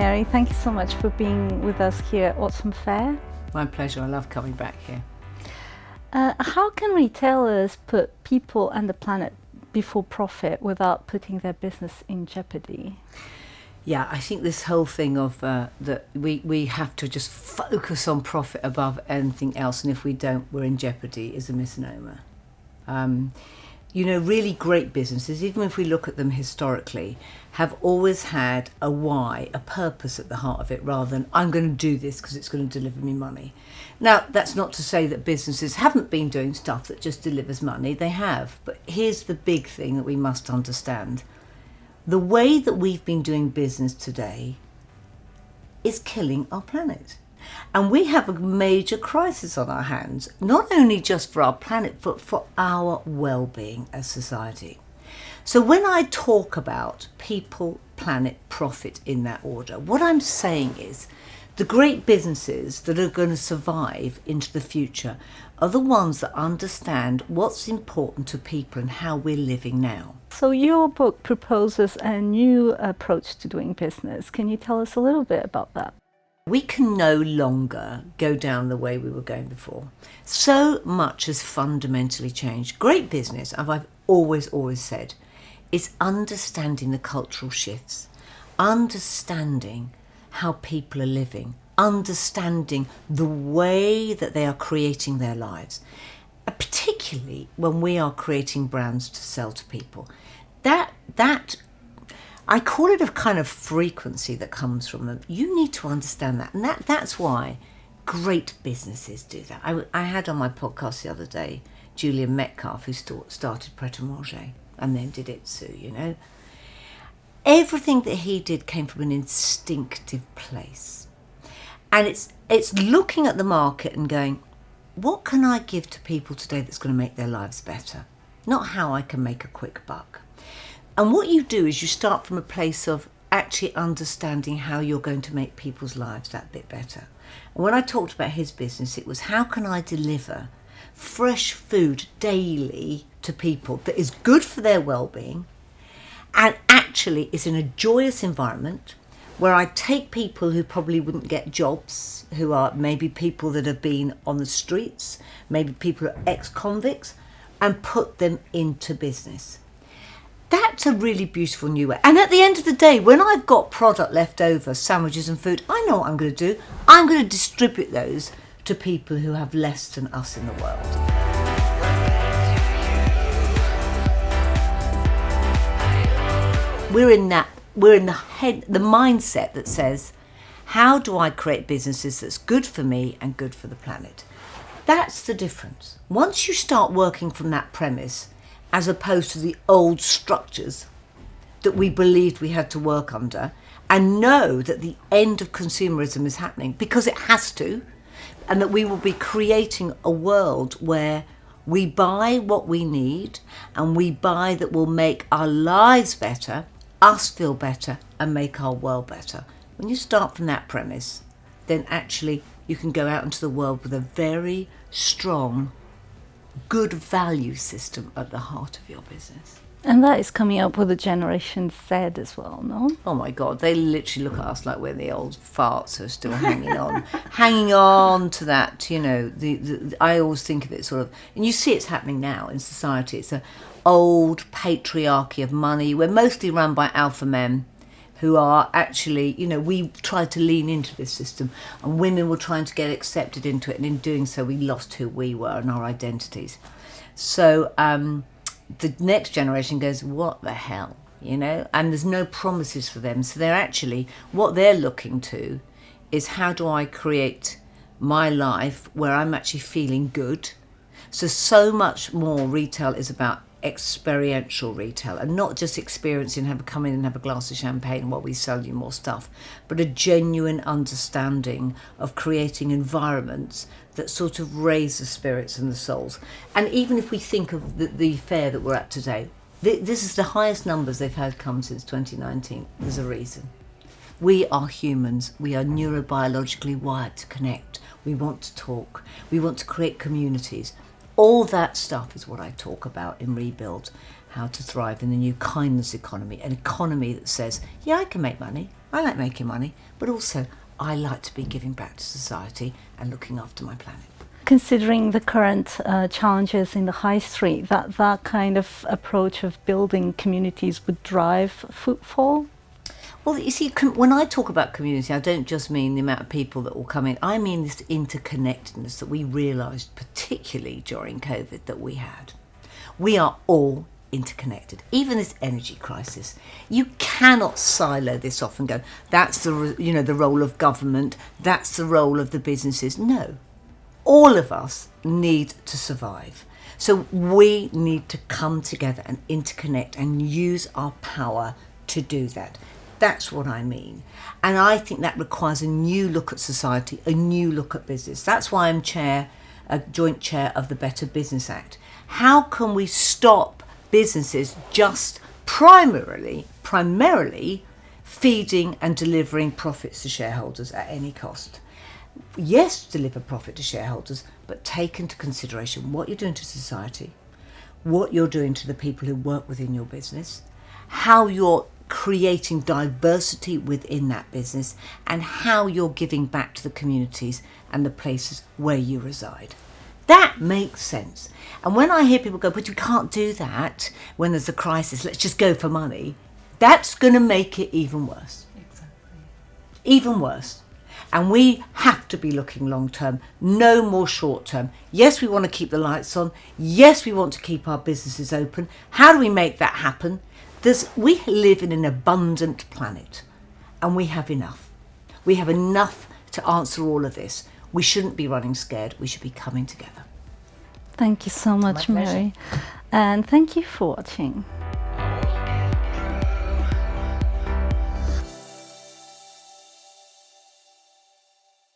Mary. Thank you so much for being with us here at Autumn Fair. My pleasure. I love coming back here. How can retailers put people and the planet before profit without putting their business in jeopardy? Yeah, I think this whole thing of that we have to just focus on profit above anything else, and if we don't, we're in jeopardy, is a misnomer. Really great businesses, even if we look at them historically, have always had a why, a purpose at the heart of it, rather than I'm going to do this because it's going to deliver me money. Now, that's not to say that businesses haven't been doing stuff that just delivers money. They have. But here's the big thing that we must understand. The way that we've been doing business today is killing our planet. And we have a major crisis on our hands, not only just for our planet, but for our well-being as society. So when I talk about people, planet, profit in that order, what I'm saying is the great businesses that are going to survive into the future are the ones that understand what's important to people and how we're living now. So your book proposes a new approach to doing business. Can you tell us a little bit about that? We can no longer go down the way we were going before. So much has fundamentally changed. Great business, as I've always said, is understanding the cultural shifts, understanding how people are living, understanding the way that they are creating their lives, particularly when we are creating brands to sell to people. That I call it a kind of frequency that comes from them. You need to understand that. And that's why great businesses do that. I had on my podcast the other day Julian Metcalf, who started Pret a Manger and then did Itsu, Everything that he did came from an instinctive place. And it's looking at the market and going, what can I give to people today that's going to make their lives better? Not how I can make a quick buck. And what you do is you start from a place of actually understanding how you're going to make people's lives that bit better. And when I talked about his business, it was how can I deliver fresh food daily to people that is good for their well-being and actually is in a joyous environment where I take people who probably wouldn't get jobs, who are maybe people that have been on the streets, maybe people who are ex-convicts, and put them into business. That's a really beautiful new way. And at the end of the day, when I've got product left over, sandwiches and food, I know what I'm going to do. I'm going to distribute those to people who have less than us in the world. We're in the mindset that says, how do I create businesses that's good for me and good for the planet? That's the difference. Once you start working from that premise, as opposed to the old structures that we believed we had to work under, and know that the end of consumerism is happening because it has to, and that we will be creating a world where we buy what we need and we buy that will make our lives better, us feel better, and make our world better. When you start from that premise, then actually you can go out into the world with a very strong, good value system at the heart of your business. And that is coming up with the Generation Z as well, no? Oh my God, they literally look at us like we're the old farts who are still hanging on to that, I always think of it sort of, and you see it's happening now in society. It's an old patriarchy of money. We're mostly run by alpha men who are actually, we tried to lean into this system and women were trying to get accepted into it, and in doing so we lost who we were and our identities. So the next generation goes, what the hell, and there's no promises for them. So they're actually, what they're looking to is how do I create my life where I'm actually feeling good. So much more retail is about experiential retail, and not just experiencing, come in and have a glass of champagne while we sell you more stuff, but a genuine understanding of creating environments that sort of raise the spirits and the souls. And even if we think of the fair that we're at today, this is the highest numbers they've had come since 2019. There's a reason. We are humans. We are neurobiologically wired to connect. We want to talk. We want to create communities. All that stuff is what I talk about in Rebuild, how to thrive in the new kindness economy, an economy that says, yeah, I can make money. I like making money, but also I like to be giving back to society and looking after my planet. Considering the current challenges in the high street, that kind of approach of building communities would drive footfall? Well, you see, when I talk about community, I don't just mean the amount of people that will come in. I mean this interconnectedness that we realised, particularly during COVID, that we had. We are all interconnected. Even this energy crisis, you cannot silo this off and go, that's the role of government, that's the role of the businesses. No, all of us need to survive. So we need to come together and interconnect and use our power to do that. That's what I mean. And I think that requires a new look at society, a new look at business. That's why I'm a joint chair of the Better Business Act. How can we stop businesses just primarily feeding and delivering profits to shareholders at any cost? Yes, deliver profit to shareholders, but take into consideration what you're doing to society, what you're doing to the people who work within your business, how you're creating diversity within that business, and how you're giving back to the communities and the places where you reside. That makes sense. And when I hear people go, but you can't do that when there's a crisis, let's just go for money, that's going to make it even worse. Exactly. Even worse. And we have to be looking long term, no more short term. Yes, we want to keep the lights on. Yes, we want to keep our businesses open. How do we make that happen? We live in an abundant planet, and we have enough. We have enough to answer all of this. We shouldn't be running scared. We should be coming together. Thank you so much, My pleasure. Mary. And thank you for watching.